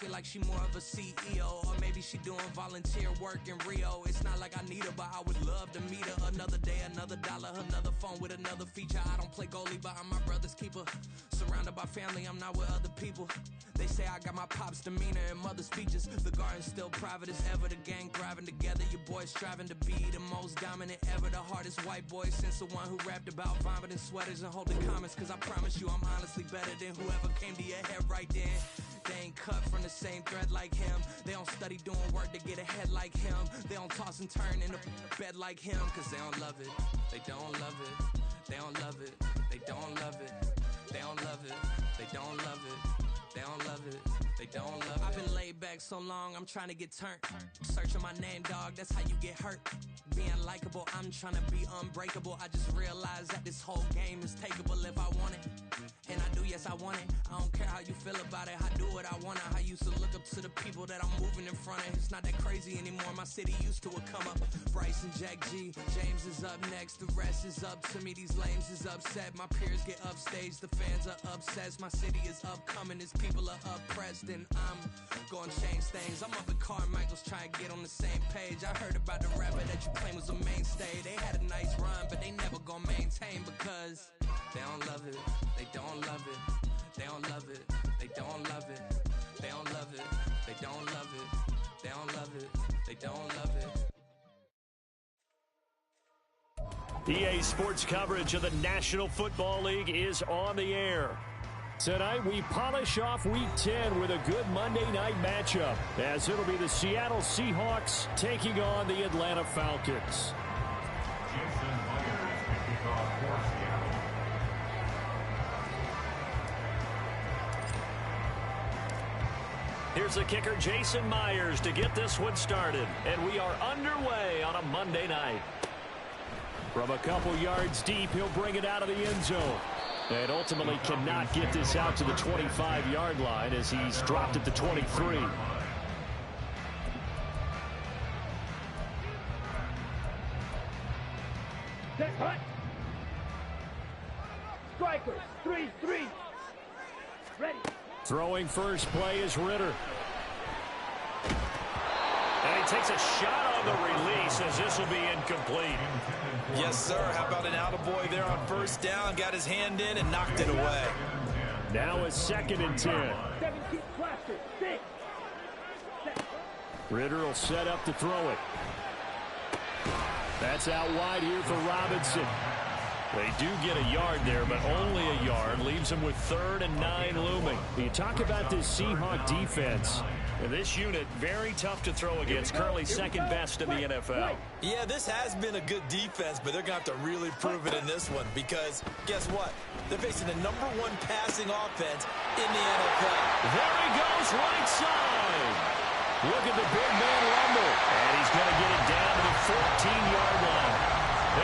Feel like she more of a CEO, or maybe she doing volunteer work in Rio. It's not like I need her, but I would love to meet her. Another day, another dollar, another phone with another feature. I don't play goalie, but I'm my brother's keeper. Surrounded by family, I'm not with other people. They say I got my pop's demeanor and mother's features. The garden's still private as ever, the gang thriving together. Your boys striving to be the most dominant ever. The hardest white boy since the one who rapped about vomiting sweaters and holding comments. Cause I promise you I'm honestly better than whoever came to your head right then. They ain't cut from the same thread like him. They don't study doing work to get ahead like him. They don't toss and turn in the bed like him. Cause they don't love it. They don't love it. They don't love it. They don't love it. They don't love it. They don't love it. They don't love it. They don't love it. I've been laid back so long, I'm trying to get turned. Searching my name, dog, that's how you get hurt. Being likable, I'm trying to be unbreakable. I just realized that this whole game is takeable if I want it. And I do, yes, I want it. I don't care how you feel about it. I do what I want. I used to look up to the people that I'm moving in front of. It's not that crazy anymore. My city used to a come up. Bryce and Jack G. James is up next. The rest is up to me. These lames is upset. My peers get upstage. The fans are obsessed. My city is upcoming. These people are oppressed. And I'm gonna change things. I'm up at Carmichael's trying to get on the same page. I heard about the rapper that you claim was a mainstay. They had a nice run, but they never gonna maintain because they don't love it. They don't love it. They don't love it. They don't love it. They don't love it. They don't love it. They don't love it. They don't love it. EA Sports coverage of the National Football League is on the air. Tonight we polish off Week 10 with a good Monday night matchup, as it'll be the Seattle Seahawks taking on the Atlanta Falcons. Here's the kicker, Jason Myers, to get this one started. And we are underway on a Monday night. From a couple yards deep, he'll bring it out of the end zone. And ultimately cannot get this out to the 25-yard line as he's dropped at the 23. Strikers, 3-3. Ready. Throwing first play is Ritter. And he takes a shot on the release as this will be incomplete. Yes, sir. How about an attaboy there on first down? Got his hand in and knocked it away. Now a 2nd and 10. Ritter will set up to throw it. That's out wide here for Robinson. They do get a yard there, but only a yard. Leaves them with 3rd and 9 looming. You talk about this Seahawk defense. This unit, very tough to throw against. Currently 2nd best in the NFL. Yeah, this has been a good defense, but they're going to have to really prove it in this one because guess what? They're facing the #1 passing offense in the NFL. There he goes, right side. Look at the big man rumble. And he's going to get it down to the 14-yard line.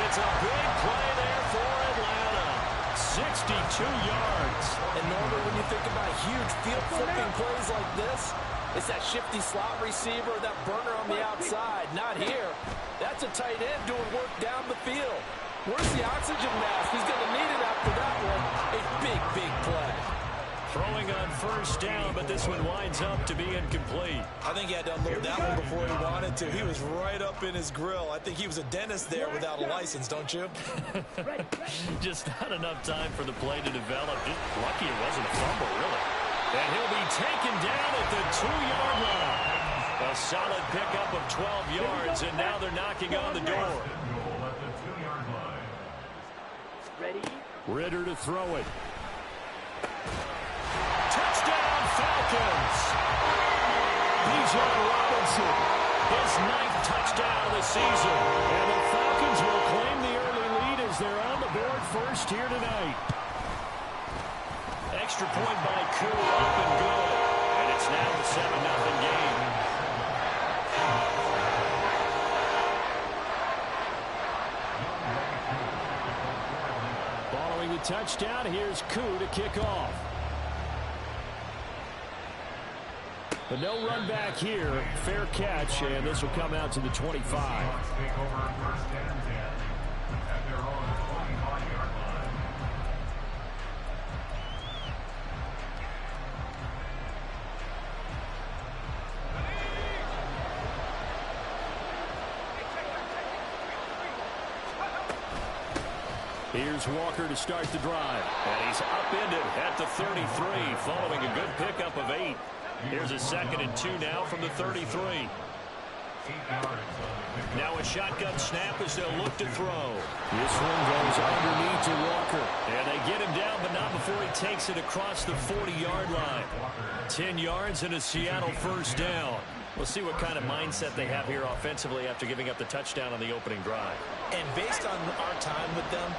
It's a big play there for Atlanta. 62 yards. And normally when you think about huge field-flipping plays like this, it's that shifty slot receiver, that burner on the outside. Not here. That's a tight end doing work down the field. Where's the oxygen mask? He's going to need it after that one. A big, big play. Throwing on first down, but this one winds up to be incomplete. I think he had to unload that one before he wanted to. He was right up in his grill. I think he was a dentist there without a license, don't you? Just not enough time for the play to develop. Just lucky it wasn't a fumble, really. And he'll be taken down at the 2-yard line. A solid pickup of 12 yards, and now they're knocking on the door. Ritter to throw it. Touchdown, Falcons! Bijan Robinson, his 9th touchdown of the season. And the Falcons will claim the early lead as they're on the board first here tonight. Extra point by Koo, up and good. And it's now a 7-0 game. Following the touchdown, here's Koo to kick off. But no run back here. Fair catch, and this will come out to the 25. Here's Walker to start the drive. And he's upended at the 33 following a good pickup of 8. Here's a 2nd and 2 now from the 33. Now a shotgun snap as they'll look to throw. This one goes underneath to Walker. And they get him down, but not before he takes it across the 40-yard line. 10 yards and a Seattle first down. We'll see what kind of mindset they have here offensively after giving up the touchdown on the opening drive. And based on our time with them,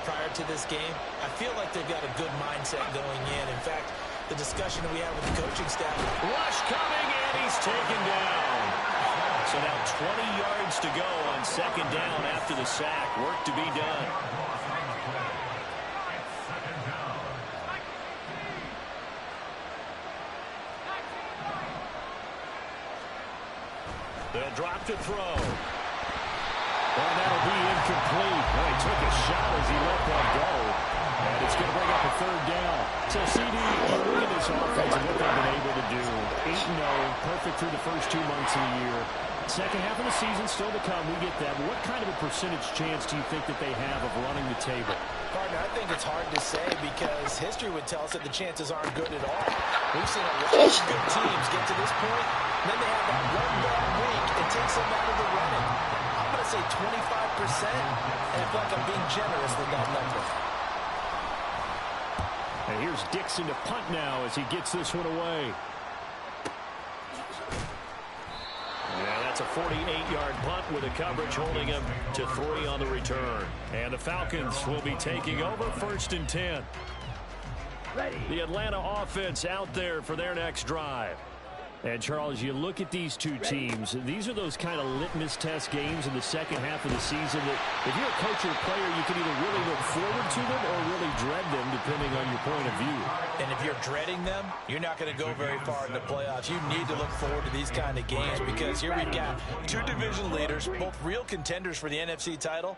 prior to this game, I feel like they've got a good mindset going in. In fact, the discussion that we had with the coaching staff. Rush coming, and he's taken down. So now 20 yards to go on 2nd down after the sack. Work to be done. They'll drop to throw. And that'll be incomplete. Well, he took a shot as he let that go. And it's going to bring up a 3rd down. So, CD, look at this offense and what they've been able to do. 8-0, perfect through the first 2 months of the year. Second half of the season still to come. We get that. What kind of a percentage chance do you think that they have of running the table? Partner, I think it's hard to say because history would tell us that the chances aren't good at all. We've seen a lot of good teams get to this point, and then they have that one bad week. It takes them out of the running. I'm going to say 25%, and I feel like I'm being generous with that number. And here's Dixon to punt now as he gets this one away. Yeah, that's a 48-yard punt with a coverage holding him to 3 on the return. And the Falcons will be taking over 1st and 10. The Atlanta offense out there for their next drive. And, Charles, you look at these two teams, these are those kind of litmus test games in the second half of the season that if you're a coach or a player, you can either really look forward to them or really dread them, depending on your point of view. And if you're dreading them, you're not going to go very far in the playoffs. You need to look forward to these kind of games because here we've got 2 division leaders, both real contenders for the NFC title.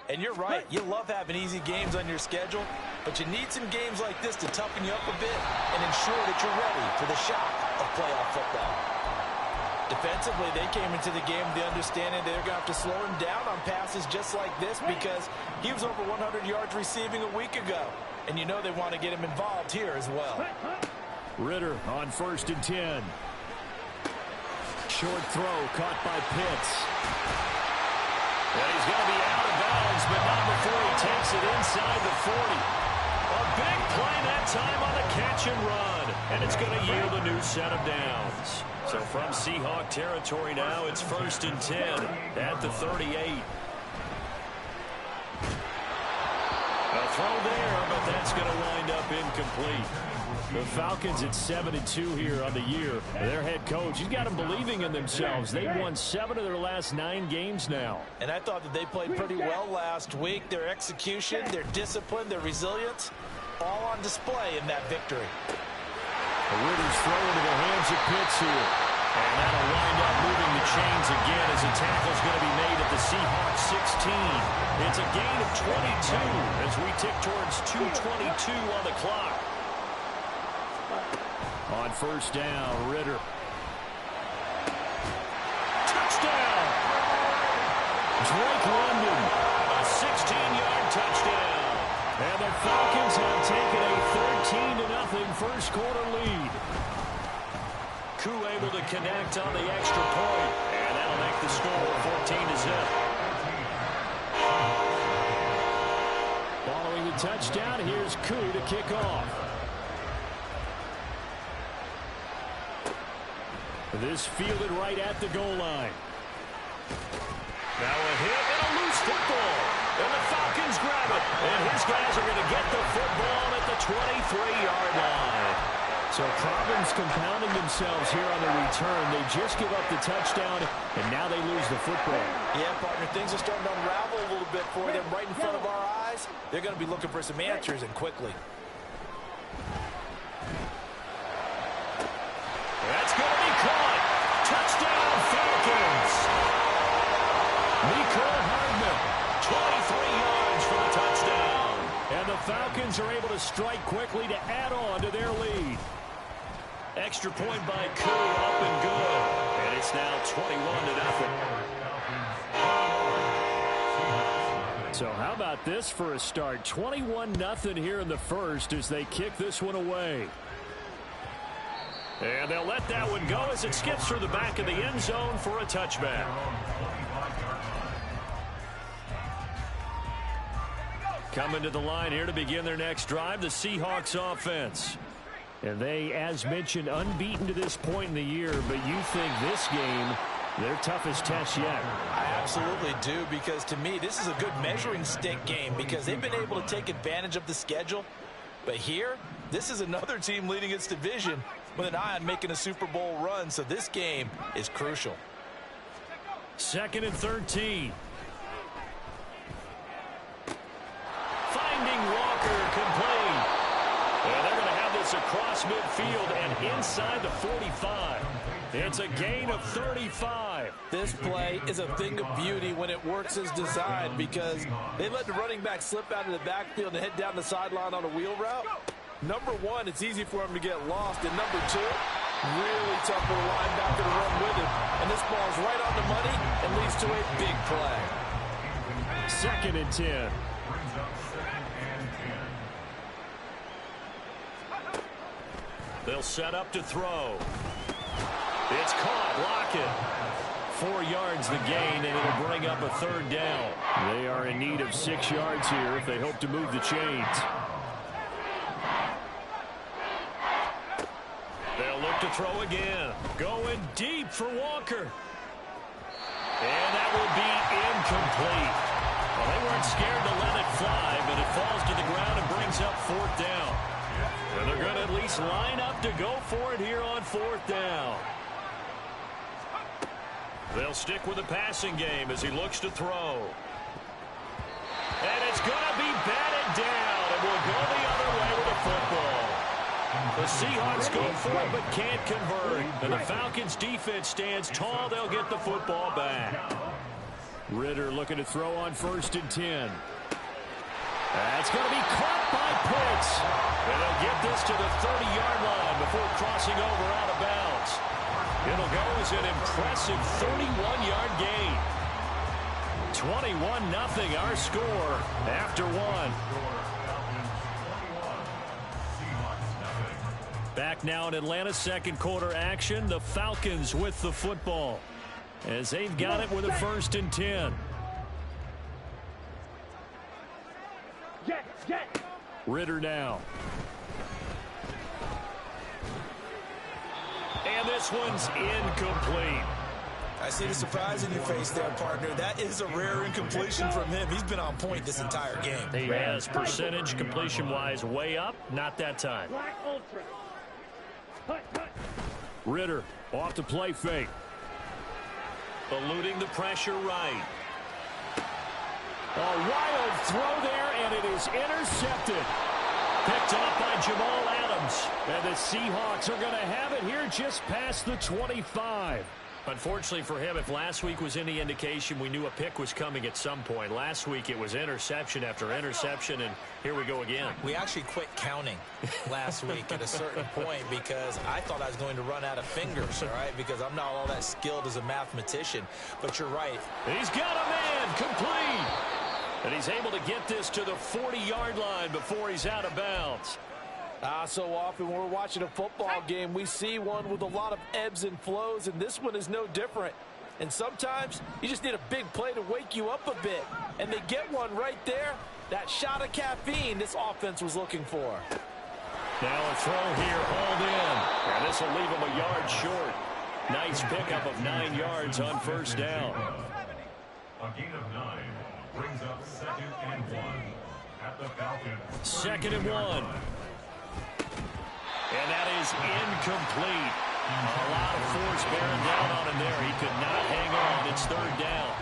And you're right, you love having easy games on your schedule, but you need some games like this to toughen you up a bit and ensure that you're ready for the shock of playoff football. Defensively, they came into the game with the understanding they're going to have to slow him down on passes just like this because he was over 100 yards receiving a week ago. And you know they want to get him involved here as well. Ritter on 1st and 10. Short throw caught by Pitts. And he's going to be out of bounds, but not before he takes it inside the 40. A big play that time on the catch and run. And it's going to yield a new set of downs. So from Seahawk territory now, it's 1st and 10 at the 38. A throw there, but that's going to wind up incomplete. The Falcons at 7-2 here on the year. Their head coach, he's got them believing in themselves. They've won 7 of their last 9 games now. And I thought that they played pretty well last week. Their execution, their discipline, their resilience, all on display in that victory. Ritter's throw into the hands of Pitts here. And that'll wind up moving the chains again as a tackle's going to be made at the Seahawks 16. It's a gain of 22 as we tick towards 2:22 on the clock. On 1st down, Ritter. Touchdown! Drake London, a 16-yard touchdown. And the Falcons have taken a 13-0 first quarter lead. Koo able to connect on the extra point, and that'll make the score 14-0. Following the touchdown, here's Koo to kick off. This fielded right at the goal line. Now a hit and a loose football. And the Falcons grab it. And his guys are going to get the football at the 23-yard line. So problems compounding themselves here on the return. They just give up the touchdown, and now they lose the football. Yeah, partner, things are starting to unravel a little bit for them right in front of our eyes. They're going to be looking for some answers, and quickly. That's going to be caught. Touchdown, Falcons. Mecole Hardman, 23 yards for the touchdown. And the Falcons are able to strike quickly to add on to their lead. Extra point by Koo, up and good. And it's now 21-0. So how about this for a start? 21-0 here in the first as they kick this one away. And they'll let that one go as it skips through the back of the end zone for a touchback. Coming to the line here to begin their next drive, the Seahawks offense. And they, as mentioned, unbeaten to this point in the year, but you think this game their toughest test yet? I absolutely do, because to me this is a good measuring stick game because they've been able to take advantage of the schedule. But here, this is another team leading its division with an eye on making a Super Bowl run, so this game is crucial. 2nd and 13. Finding Walker, complete. And they're going to have this across midfield and inside the 45. It's a gain of 35. This play is a thing of beauty when it works as designed because they let the running back slip out of the backfield and head down the sideline on a wheel route. Number one, it's easy for him to get lost. And number two, really tough for the linebacker to run with him. And this ball is right on the money and leads to a big play. 2nd and 10. They'll set up to throw. It's caught. Lockett. 4 yards the gain, and it'll bring up a 3rd down. They are in need of 6 yards here if they hope to move the chains. They'll look to throw again. Going deep for Walker. And that will be incomplete. Well, they weren't scared to let it fly, but it falls to the ground and brings up 4th down. And they're going to at least line up to go for it here on 4th down. They'll stick with the passing game as he looks to throw. And it's going to be batted down, and will go the other way with the football. The Seahawks go for it but can't convert. And the Falcons defense stands tall. They'll get the football back. Ritter looking to throw on 1st and 10. That's going to be caught by Pitts. And they'll get this to the 30-yard line before crossing over out of bounds. It'll go as an impressive 31-yard gain. 21-0 our score after 1. Back now in Atlanta, 2nd quarter action. The Falcons with the football as they've got it with a 1st and 10. Ritter now. And this one's incomplete. I see the surprise in your face there, partner. That is a rare incompletion from him. He's been on point this entire game. He has percentage completion-wise way up. Not that time. Ritter off to play fake. Eluding the pressure right. A wild throw there, and it is intercepted. Picked off by Jamal Adams. And the Seahawks are going to have it here just past the 25. Unfortunately for him, if last week was any indication, we knew a pick was coming at some point. Last week it was interception after interception, and here we go again. We actually quit counting last week at a certain point because I thought I was going to run out of fingers, all right, because I'm not all that skilled as a mathematician. But you're right. He's got a man complete. And he's able to get this to the 40-yard line before he's out of bounds. So often when we're watching a football game, we see one with a lot of ebbs and flows, and this one is no different. And sometimes you just need a big play to wake you up a bit. And they get one right there. That shot of caffeine this offense was looking for. Now a throw here, hauled in. And this will leave him a yard short. Nice pickup of 9 yards on 1st down. A gain of 9 brings up 2nd and 1 at the Falcons. 2nd and 1. And that is incomplete. A lot of force bearing down on him there. He could not hang on. It's 3rd down.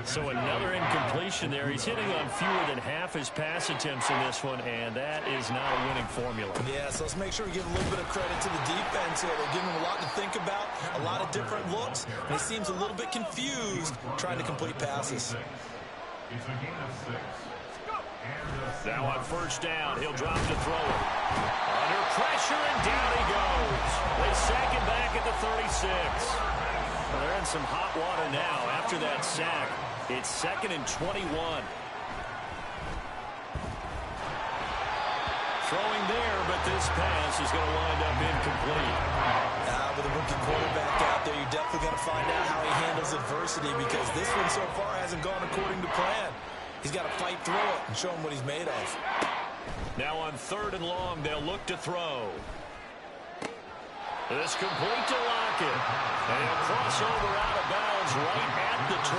So another incompletion there. He's hitting on fewer than half his pass attempts in this one, and that is not a winning formula. Yeah, so let's make sure we give a little bit of credit to the defense here. They're giving him a lot to think about, a lot of different looks, and he seems a little bit confused trying to complete passes. It's a gain of 6. Now on 1st down, he'll drop to throw it. Under pressure, and down he goes. They sack him back at the 36. Well, they're in some hot water now after that sack. It's 2nd and 21. Throwing there, but this pass is going to wind up incomplete. With a rookie quarterback out there, you're definitely going to find out how he handles adversity, because this one so far hasn't gone according to plan. He's got to fight through it and show him what he's made of. Now on 3rd and long, they'll look to throw. This complete to Lockett. And he'll cross over out of bounds right at the 25.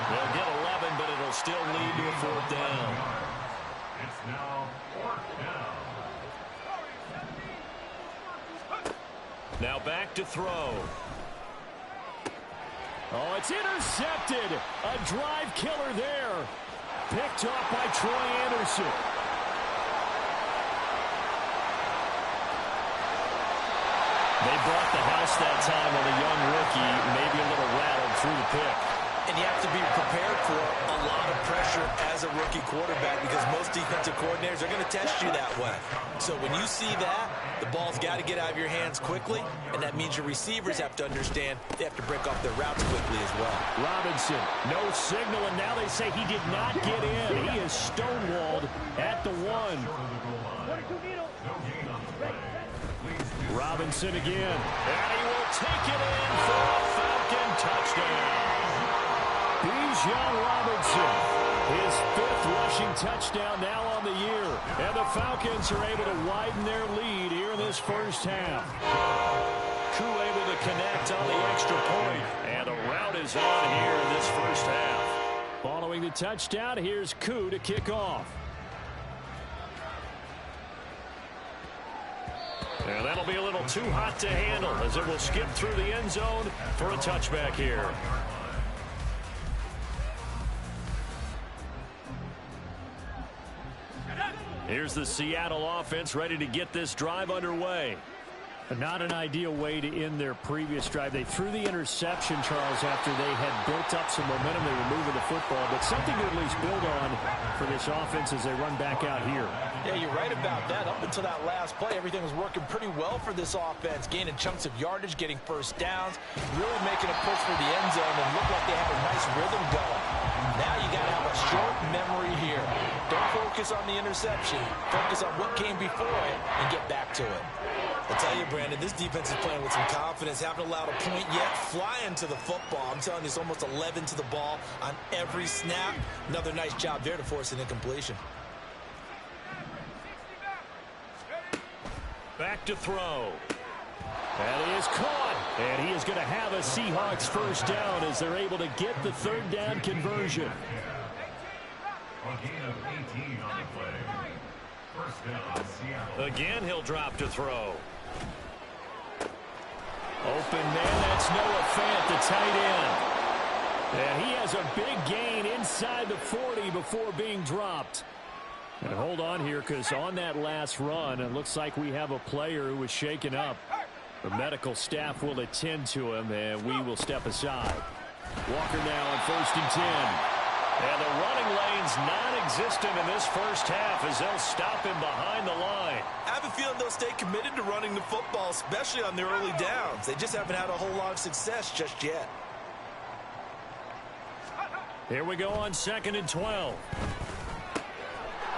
They'll get 11, but it'll still lead to a 4th down. It's now 4th down. Now back to throw. Oh, it's intercepted. A drive killer there. Picked up by Troy Anderson. They brought the house that time on a young rookie, maybe a little rattled through the pick. And you have to be prepared for a lot of pressure as a rookie quarterback, because most defensive coordinators are going to test you that way. So when you see that, the ball's got to get out of your hands quickly, and that means your receivers have to understand they have to break off their routes quickly as well. Robinson, no signal, and now they say he did not get in. He is stonewalled at the 1. Robinson again, and he will take it in for a Falcon touchdown. Bijan Robinson, his 5th rushing touchdown now on the year. And the Falcons are able to widen their lead here in this first half. Koo able to connect on the extra point, and a rout is on here in this first half. Following the touchdown, here's Koo to kick off. And that'll be a little too hot to handle, as it will skip through the end zone for a touchback here. Here's the Seattle offense ready to get this drive underway. Not an ideal way to end their previous drive. They threw the interception, Charles, after they had built up some momentum. They were moving the football, but something to at least build on for this offense as they run back out here. Yeah, you're right about that. Up until that last play, everything was working pretty well for this offense, gaining chunks of yardage, getting first downs, really making a push for the end zone, and looked like they had a nice rhythm going. Now you got to have a short memory here. Don't focus on the interception. Focus on what came before it and get back to it. I'll tell you, Brandon, this defense is playing with some confidence. Haven't allowed a point yet. Flying to the football. I'm telling you, it's almost 11 to the ball on every snap. Another nice job there to force an incompletion. Back to throw. And he is caught. And he is going to have a Seahawks first down as they're able to get the 3rd down conversion. A gain of 18 on the play. First down, Seattle. Again, he'll drop to throw. Open man, that's Noah Fant, the tight end. And he has a big gain inside the 40 before being dropped. And hold on here, because on that last run, it looks like we have a player who was shaken up. The medical staff will attend to him, and we will step aside. Walker now on 1st and 10. And the running lane's non-existent in this first half as they'll stop him behind the line. I have a feeling they'll stay committed to running the football, especially on their early downs. They just haven't had a whole lot of success just yet. Here we go on 2nd and 12.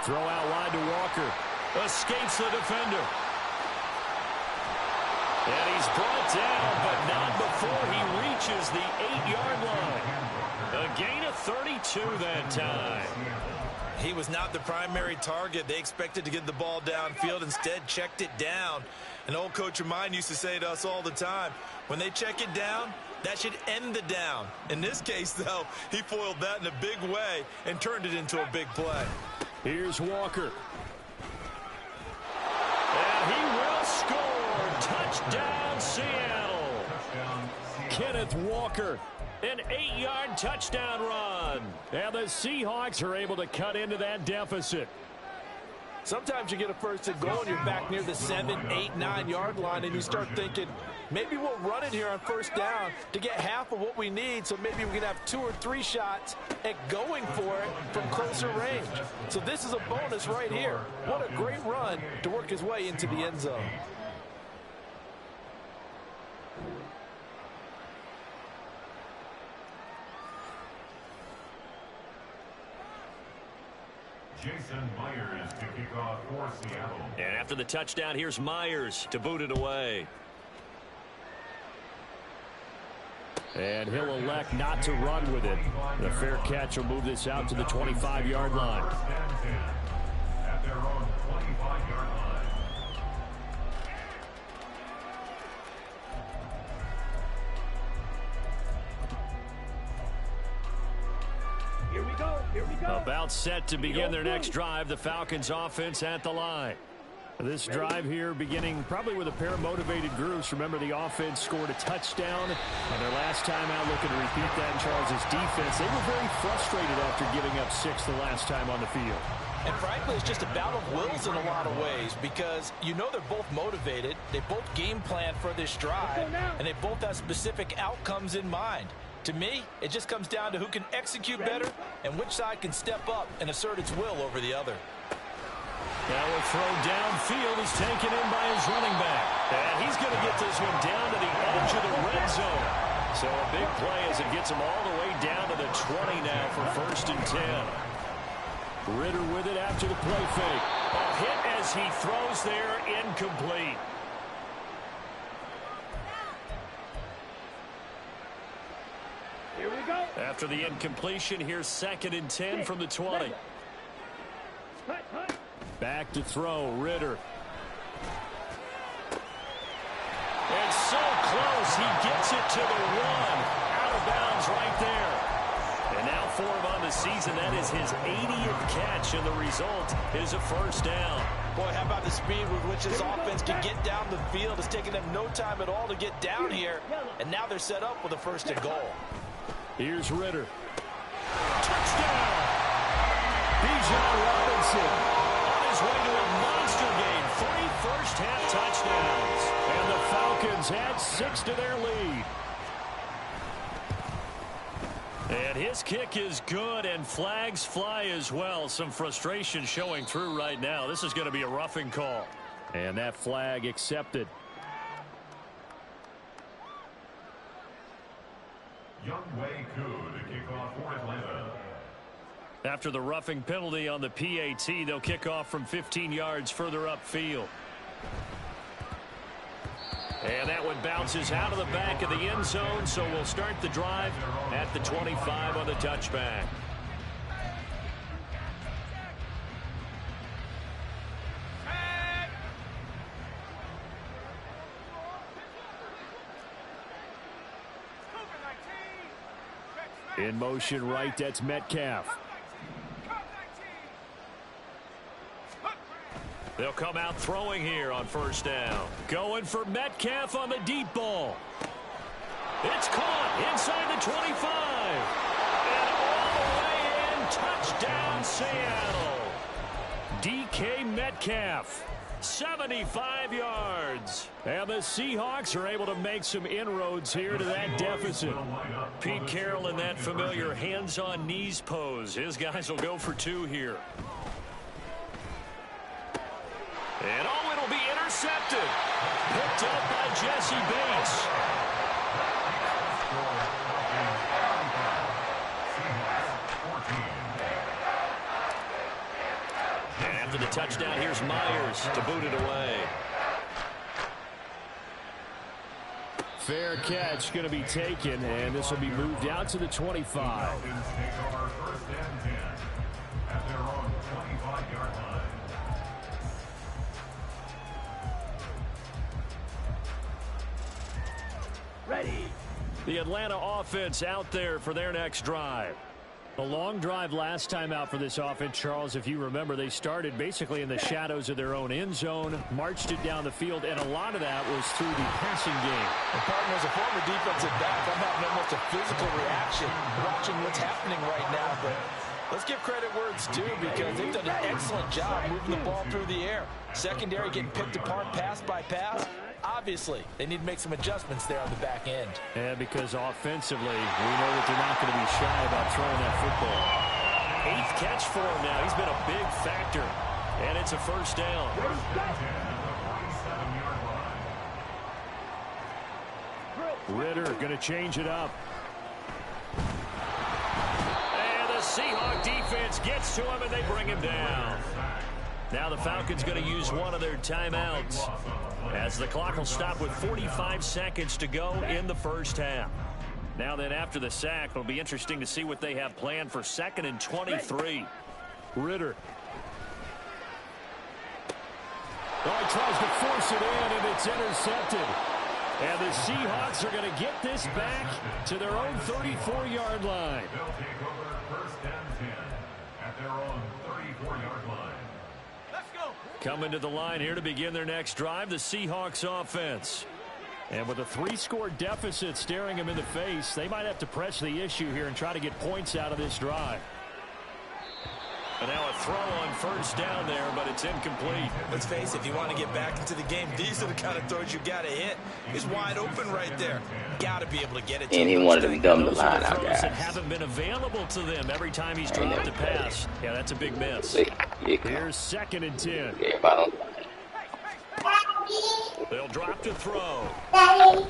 Throw out wide to Walker. Escapes the defender. And he's brought down, but not before he reaches the 8-yard line. A gain of 32 that time. He was not the primary target. They expected to get the ball downfield. Instead, checked it down. An old coach of mine used to say to us all the time, when they check it down, that should end the down. In this case, though, he foiled that in a big way and turned it into a big play. Here's Walker. And he will score. Touchdown, Seattle. Kenneth Walker. An 8-yard touchdown run. And the Seahawks are able to cut into that deficit. Sometimes you get a first and goal and you're back near the 7, 8, 9-yard line, and you start thinking, maybe we'll run it here on first down to get half of what we need, so maybe we can have 2 or 3 shots at going for it from closer range. So this is a bonus right here. What a great run to work his way into the end zone. Jason Myers to kick off for Seattle. And after the touchdown, here's Myers to boot it away. And he'll elect not to run with it. The fair catch will move this out to the 25-yard line. At their own 25-yard line. Here we go. Here we go. About set to begin their next drive. The Falcons offense at the line. This drive here beginning probably with a pair of motivated groups. Remember, the offense scored a touchdown on their last time out, looking to repeat that in Charles' defense. They were very frustrated after giving up 6 the last time on the field. And frankly, it's just a battle of wills in a lot of ways because you know they're both motivated. They both game plan for this drive, and they both have specific outcomes in mind. To me, it just comes down to who can execute better and which side can step up and assert its will over the other. Now a throw downfield is taken in by his running back. And he's going to get this one down to the edge of the red zone. So a big play as it gets him all the way down to the 20 now for 1st and 10. Ritter with it after the play fake. A hit as he throws there, incomplete. Here we go. After the incompletion, here's 2nd and 10 from the 20. Back to throw, Ritter. And so close, he gets it to the 1. Out of bounds right there. And now for him on the season, that is his 80th catch, and the result is a 1st down. Boy, how about the speed with which this offense can get down the field? It's taken them no time at all to get down here, and now they're set up with a 1st and goal. Here's Ritter. Touchdown! Bijan Robinson on his way to a monster game. 3 first-half touchdowns. And the Falcons add 6 to their lead. And his kick is good, and flags fly as well. Some frustration showing through right now. This is going to be a roughing call. And that flag accepted. Younghoe Koo to kick off for Atlanta. After the roughing penalty on the PAT, they'll kick off from 15 yards further upfield. And that one bounces out of the back of the end zone, so we'll start the drive at the 25 on the touchback. In motion right, that's Metcalf. They'll come out throwing here on 1st down. Going for Metcalf on the deep ball. It's caught inside the 25. And all the way in, touchdown Seattle. DK Metcalf. 75 yards. And the Seahawks are able to make some inroads here to that deficit. Pete Carroll in that familiar hands-on knees pose. His guys will go for 2 here. And oh, it'll be intercepted. Picked up by Jesse Bates. And after the touchdown, here's Myers to boot it away. Fair catch going to be taken, and this will be moved out to the 25. At their own 25-yard line. Ready. The Atlanta offense out there for their next drive. The long drive last time out for this offense, Charles, if you remember, they started basically in the shadows of their own end zone, marched it down the field, and a lot of that was through the passing game. And partner, as a former defensive back, I'm having almost a physical reaction watching what's happening right now. But let's give credit where it's due because they've done an excellent job moving the ball through the air. Secondary getting picked apart pass by pass. Obviously, they need to make some adjustments there on the back end. And because offensively, we know that they're not going to be shy about throwing that football. 8th catch for him now. He's been a big factor. And it's a 1st down. Ritter going to change it up. And a Seahawk defense gets to him, and they bring him down. Now the Falcons going to use one of their timeouts, as the clock will stop with 45 seconds to go in the first half. Now then, after the sack, it'll be interesting to see what they have planned for 2nd and 23. Ritter. Oh, he tries to force it in, and it's intercepted. And the Seahawks are going to get this back to their own 34-yard line. They'll take over 1st and 10 at their own 34-yard line. Let's go. Coming to the line here to begin their next drive, the Seahawks offense. And with a 3-score deficit staring them in the face, they might have to press the issue here and try to get points out of this drive. And now a throw on 1st down there, but it's incomplete. Let's face it, if you want to get back into the game, these are the kind of throws you got to hit. He's wide open right there. Got to be able to get it to And he wanted to dumb the line out, guys. That haven't been available to them every time he's dropped a pass. Yeah, that's a big miss. Here's 2nd and 10. They'll drop to throw. Oh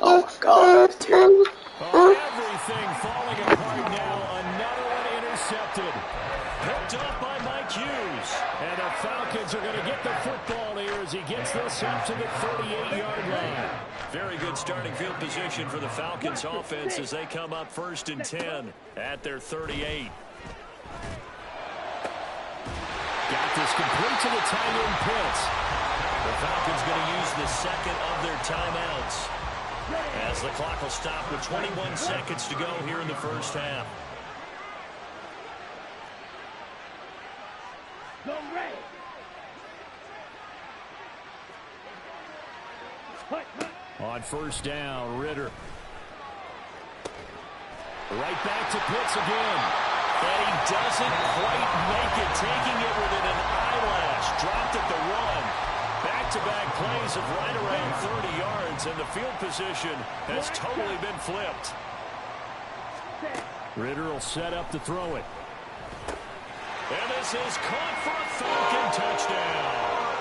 my God, it's terrible. Oh, everything falling apart now. Another one intercepted. Picked up by Mike Hughes. And the Falcons are going to get the football here as he gets this up to the 38-yard line. Very good starting field position for the Falcons offense as they come up 1st and 10 at their 38. Got this complete to the tight end Pitts. The Falcons going to use the 2nd of their timeouts, as the clock will stop with 21 seconds to go here in the first half. Go Ray. On 1st down, Ritter. Right back to Pitts again. And he doesn't quite make it, taking it within an eyelash. Dropped at the run. Back-to-back plays of right around 30 yards, and the field position has totally been flipped. Ritter will set up to throw it. And this is caught for a Falcon touchdown.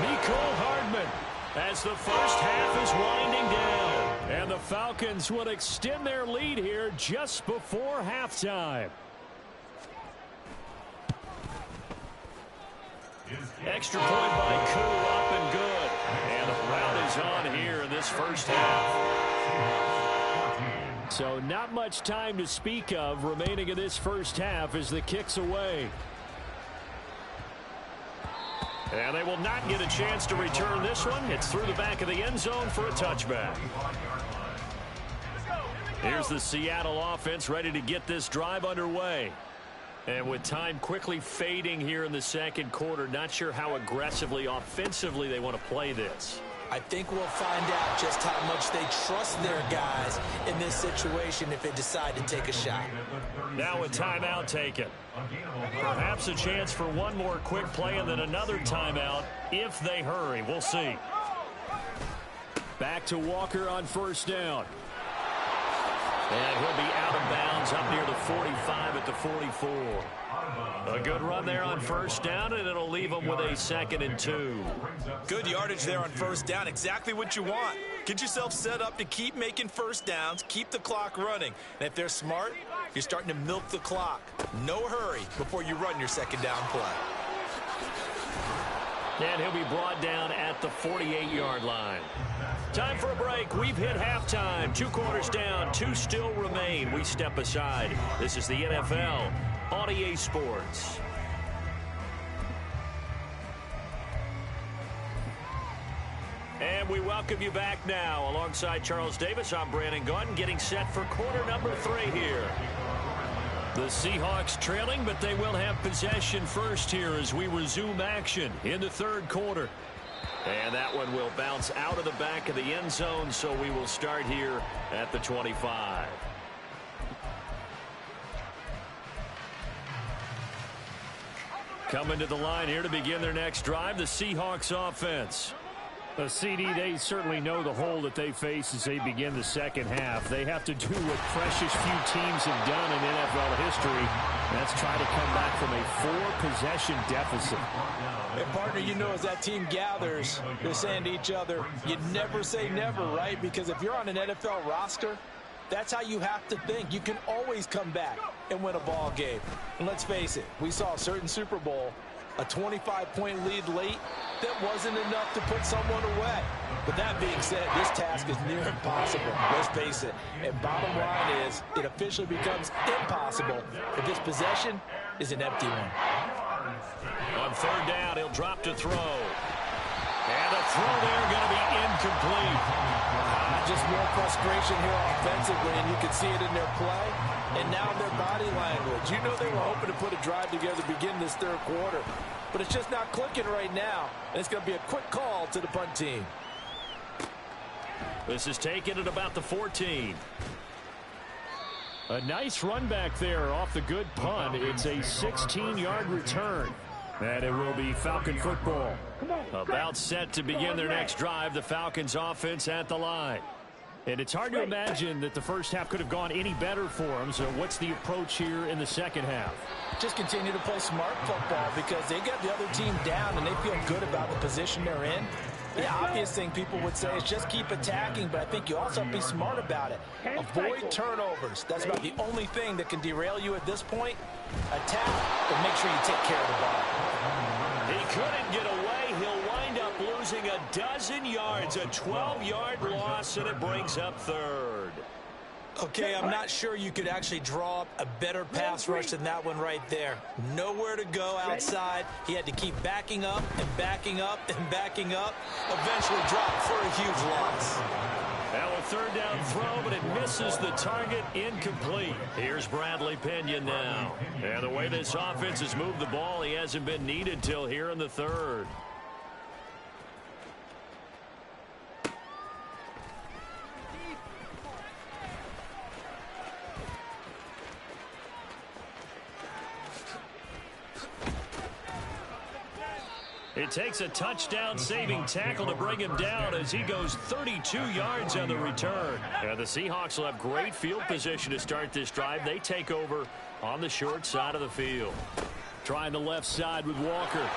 Mecole Hardman, as the first half is winding down. And the Falcons would extend their lead here just before halftime. Extra point by Koo, up and good. And the rout is on here in this first half. So not much time to speak of remaining in this first half as the kick's away. And they will not get a chance to return this one. It's through the back of the end zone for a touchback. Here's the Seattle offense ready to get this drive underway. And with time quickly fading here in the second quarter, not sure how aggressively, offensively they want to play this. I think we'll find out just how much they trust their guys in this situation if they decide to take a shot. Now a timeout taken. Perhaps a chance for one more quick play and then another timeout if they hurry. We'll see. Back to Walker on 1st down. And he'll be out of bounds up near the 45 at the 44. A good run there on 1st down, and it'll leave them with a 2nd and 2. Good yardage there on 1st down. Exactly what you want. Get yourself set up to keep making 1st downs, keep the clock running. And if they're smart, you're starting to milk the clock. No hurry before you run your 2nd down play. And he'll be brought down at the 48-yard line. Time for a break. We've hit halftime. 2 quarters down. 2 still remain. We step aside. This is the NFL on EA Sports. And we welcome you back now. Alongside Charles Davis, I'm Brandon Gaudin, getting set for quarter number 3 here. The Seahawks trailing, but they will have possession first here as we resume action in the 3rd quarter. And that one will bounce out of the back of the end zone, so we will start here at the 25. Coming to the line here to begin their next drive, the Seahawks offense. The CD, they certainly know the hole that they face as they begin the second half. They have to do what precious few teams have done in NFL history. That's try to come back from a 4-possession deficit. Hey, partner, you know as that team gathers, they're saying to each other, you never say never, right? Because if you're on an NFL roster, That's how you have to think. You can always come back and win a ball game. And let's face it, we saw a certain Super Bowl, a 25-point lead late, that wasn't enough to put someone away. But that being said, this task is near impossible. Let's face it. And bottom line is, it officially becomes impossible if this possession is an empty one. On third down, he'll drop to throw. And the throw there going to be incomplete. Just more frustration here offensively, and you can see it in their play and now in their body language. You know they were hoping to put a drive together to begin this third quarter, but it's just not clicking right now, and it's going to be a quick call to the punt team. This is taken at about the 14. A nice run back there off the good punt. It's a 16-yard return. And it will be Falcon football. About set to begin their next drive. The Falcons offense at the line. And it's hard to imagine that the first half could have gone any better for them. So what's the approach here in the second half? Just continue to play smart football because they got the other team down and they feel good about the position they're in. The obvious thing people would say is just keep attacking, but I think you also have to be smart about it. Avoid turnovers. That's about the only thing that can derail you at this point. Attack, but make sure you take care of the ball. He couldn't get away. He'll wind up losing a dozen yards, a 12-yard loss, and it brings up third. Okay, I'm not sure you could actually draw up a better pass rush than that one right there. Nowhere to go outside. He had to keep backing up and backing up and backing up. Eventually dropped for a huge loss. Now a third down throw, but it misses the target, incomplete. Here's Bradley Pinion now. And the way this offense has moved the ball, he hasn't been needed till here in the third. It takes a touchdown-saving tackle to bring him down as he goes 32 yards on the return. And the Seahawks will have great field position to start this drive. They take over on the short side of the field. Trying the left side with Walker.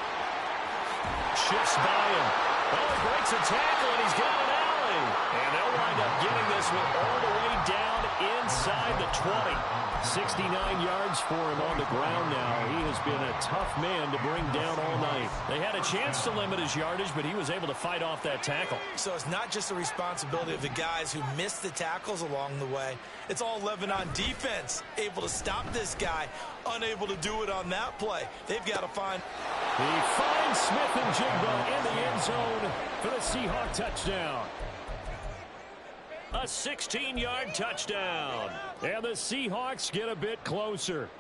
Shifts by him. Oh, he breaks a tackle, and he's got an alley. And they'll wind up getting this one all the way down inside the 20. 69 yards for him on the ground now. He has been a tough man to bring down all night. They had a chance to limit his yardage, but he was able to fight off that tackle. So it's not just the responsibility of the guys who missed the tackles along the way. It's all Lebanon defense, able to stop this guy, unable to do it on that play. They've got to find... He finds Smith and Jigba in the end zone for the Seahawk touchdown. A 16-yard touchdown. And the Seahawks get a bit closer.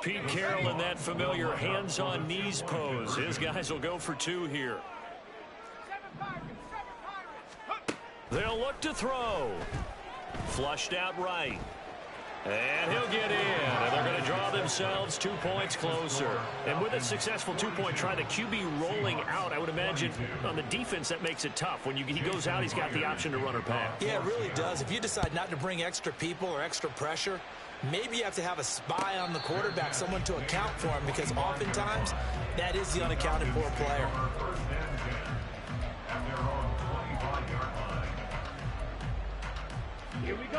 Pete Carroll in that familiar hands-on knees pose. His guys will go for two here. They'll look to throw. Flushed out right. And he'll get in, and they're going to draw themselves 2 points closer. And with a successful two-point try, the QB rolling out, I would imagine on the defense that makes it tough. When he goes out, he's got the option to run or pass. Yeah, it really does. If you decide not to bring extra people or extra pressure, maybe you have to have a spy on the quarterback, someone to account for him, because oftentimes that is the unaccounted for player.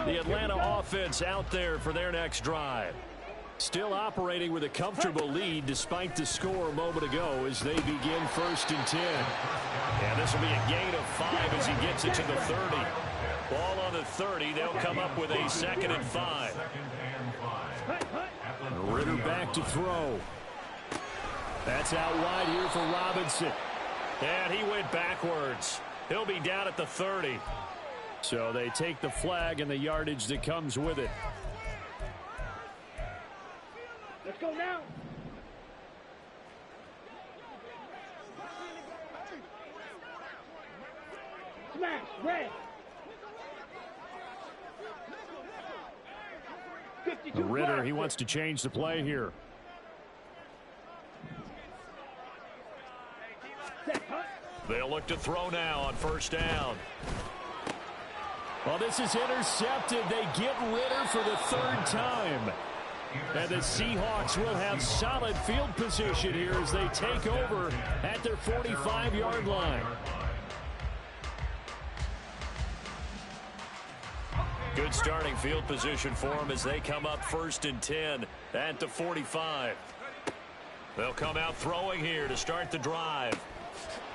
The Atlanta offense out there for their next drive. Still operating with a comfortable lead despite the score a moment ago as they begin 1st and 10. And this will be a gain of 5 as he gets it to the 30. Ball on the 30. They'll come up with a 2nd and 5. Ritter back to throw. That's out wide here for Robinson. And he went backwards. He'll be down at the 30. So they take the flag and the yardage that comes with it. Let's go now. Smash, red. Ritter, he wants to change the play here. They'll look to throw now on 1st down. Well, this is intercepted. They get Ritter for the 3rd time. And the Seahawks will have solid field position here as they take over at their 45-yard line. Good starting field position for them as they come up 1st and 10 at the 45. They'll come out throwing here to start the drive.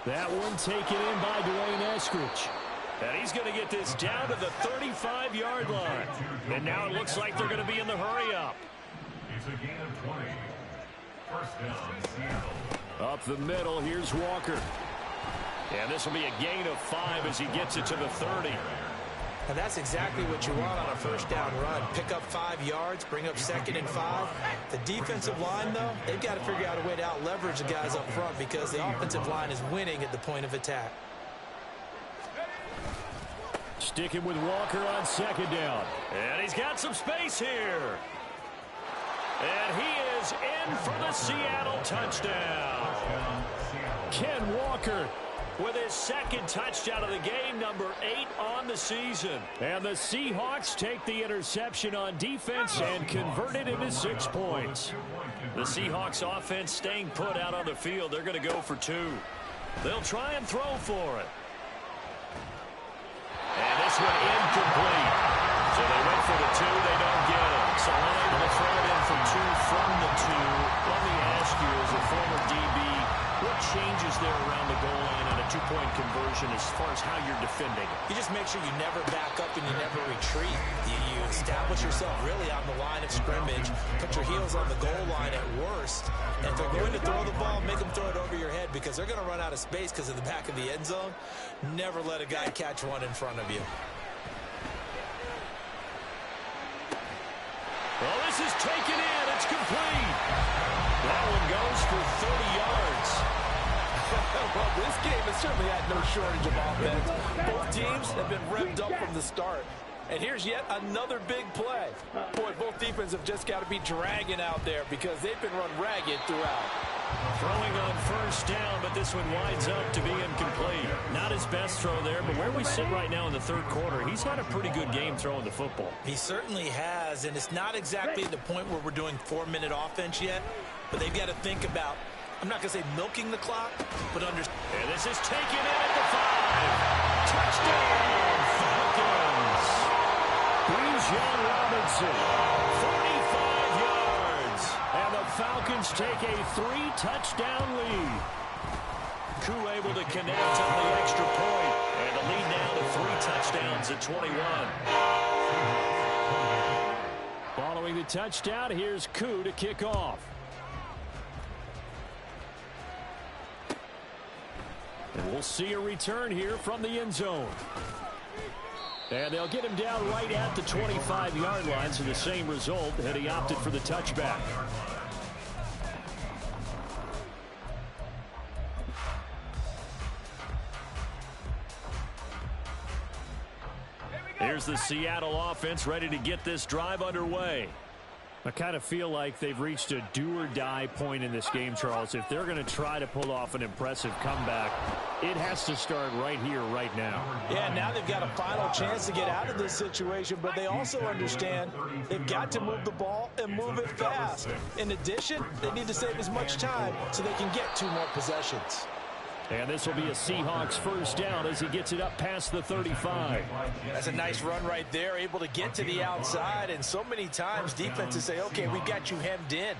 That one taken in by Dwayne Eskridge. And he's going to get this down to the 35-yard line. And now it looks like they're going to be in the hurry-up. It's a gain of 20. First down, Seattle. Up the middle, here's Walker. And this will be a gain of 5 as he gets it to the 30. And that's exactly what you want on a first down run. Pick up 5 yards, bring up 2nd and 5. The defensive line, though, they've got to figure out a way to out-leverage the guys up front because the offensive line is winning at the point of attack. Sticking with Walker on 2nd down. And he's got some space here. And he is in for the Seattle touchdown. Ken Walker with his 2nd touchdown of the game, number 8 on the season. And the Seahawks take the interception on defense and convert it into 6 points. The Seahawks offense staying put out on the field. They're going to go for 2. They'll try and throw for it. And this one incomplete. So they went for the 2. They don't get it. So unable to throw it in for 2 from the 2. Let me ask you, as a former DB, what changes there around the goal line on a 2-point conversion as far as how you're defending? You just make sure you never back up and you never retreat. You establish yourself really on the line of scrimmage, put your heels on the goal line at worst. And if they're going to throw the ball, make them throw it over your head because they're going to run out of space because of the back of the end zone. Never let a guy catch one in front of you. Well, this is taken in. It's complete. That one goes for 30 yards. Well, this game has certainly had no shortage of offense. Both teams have been revved up from the start. And here's yet another big play. Boy, both defenses have just got to be dragging out there because they've been run ragged throughout. Throwing on 1st down, but this one winds up to be incomplete. Not his best throw there, but where we sit right now in the 3rd quarter, he's had a pretty good game throwing the football. He certainly has, and it's not exactly at the point where we're doing 4-minute offense yet, but they've got to think about, I'm not going to say milking the clock, but understand. And this is taken in at the 5. Touchdown, Falcons. Bijan Robinson, 45 yards. and the Falcons take a 3-touchdown lead. Koo able to connect on the extra point, and the lead now to 3 touchdowns at 21. Following the touchdown, here's Koo to kick off. And we'll see a return here from the end zone. And they'll get him down right at the 25-yard line, so the same result, and he opted for the touchback. Here's the Seattle offense ready to get this drive underway. I kind of feel like they've reached a do-or-die point in this game, Charles. If they're going to try to pull off an impressive comeback, it has to start right here, right now. Yeah, now they've got a final chance to get out of this situation, but they also understand they've got to move the ball and move it fast. In addition, they need to save as much time so they can get 2 more possessions. And this will be a Seahawks 1st down as he gets it up past the 35. That's a nice run right there, able to get to the outside, and so many times defenses say, okay, we've got you hemmed in.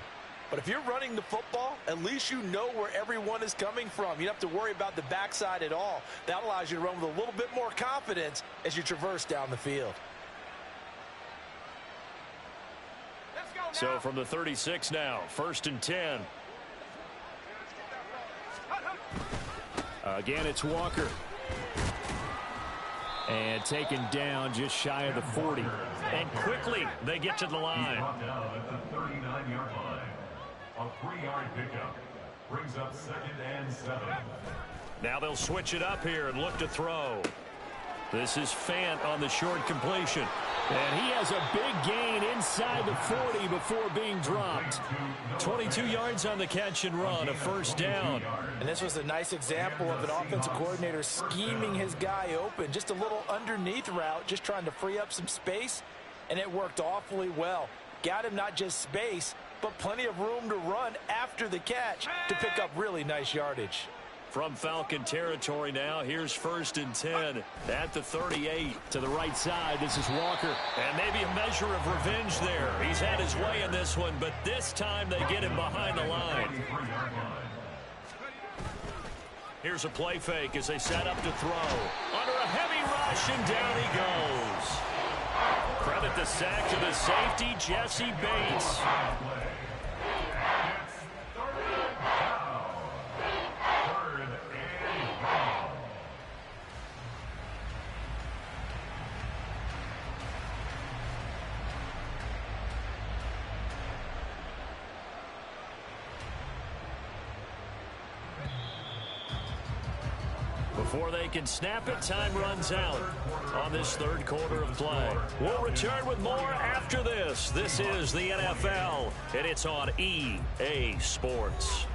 But if you're running the football, at least you know where everyone is coming from. You don't have to worry about the backside at all. That allows you to run with a little bit more confidence as you traverse down the field. So from the 36 now, 1st and 10. Again, it's Walker. And taken down just shy of the 40. And quickly they get to the line. Brought down at the 39-yard line. A 3-yard pickup brings up 2nd and 7. Now they'll switch it up here and look to throw. This is Fant on the short completion. And he has a big gain inside the 40 before being dropped. 22 yards on the catch and run, a 1st down. And this was a nice example of an offensive coordinator scheming his guy open. Just a little underneath route, just trying to free up some space, and it worked awfully well. Got him not just space, but plenty of room to run after the catch to pick up really nice yardage. From Falcon territory now, here's 1st and 10 at the 38. To the right side, this is Walker. And maybe a measure of revenge there. He's had his way in this one, but this time they get him behind the line. Here's a play fake as they set up to throw. Under a heavy rush, and down he goes. Credit the sack to the safety, Jesse Bates. Before they can snap it, time runs out on this 3rd quarter of play. We'll return with more after this. This is the NFL, and it's on EA Sports.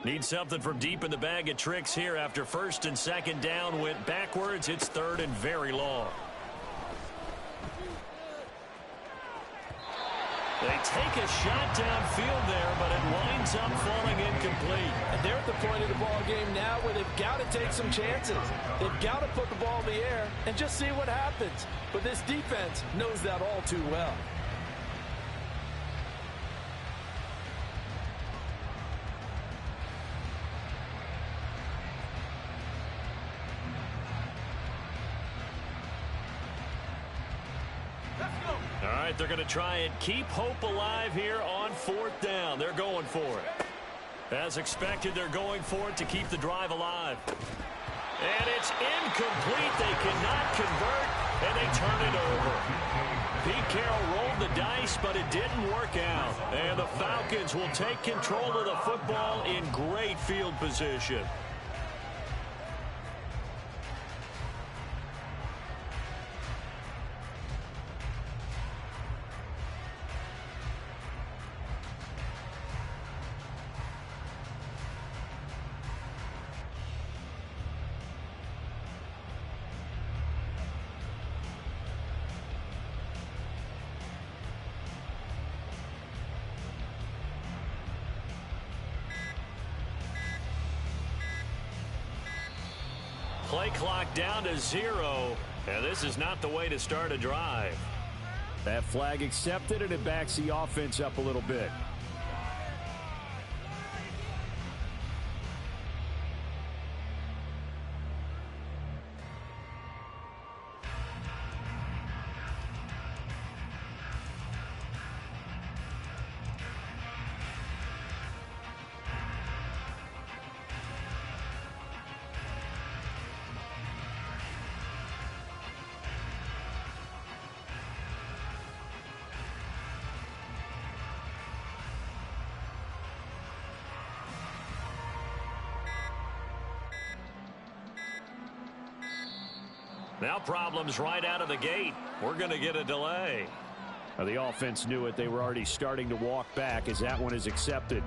Need something from deep in the bag of tricks here after 1st and 2nd down went backwards. It's 3rd and very long. They take a shot downfield there, but it winds up falling incomplete. And they're at the point of the ball game now where they've got to take some chances. They've got to put the ball in the air and just see what happens. But this defense knows that all too well. All right, they're going to try and keep hope alive here on 4th down. They're going for it. As expected, they're going for it to keep the drive alive. And it's incomplete. They cannot convert, and they turn it over. Pete Carroll rolled the dice, but it didn't work out. And the Falcons will take control of the football in great field position. Play clock down to 0, and this is not the way to start a drive. That flag accepted, and it backs the offense up a little bit. Now problems right out of the gate. We're going to get a delay. The offense knew it. They were already starting to walk back as that one is accepted.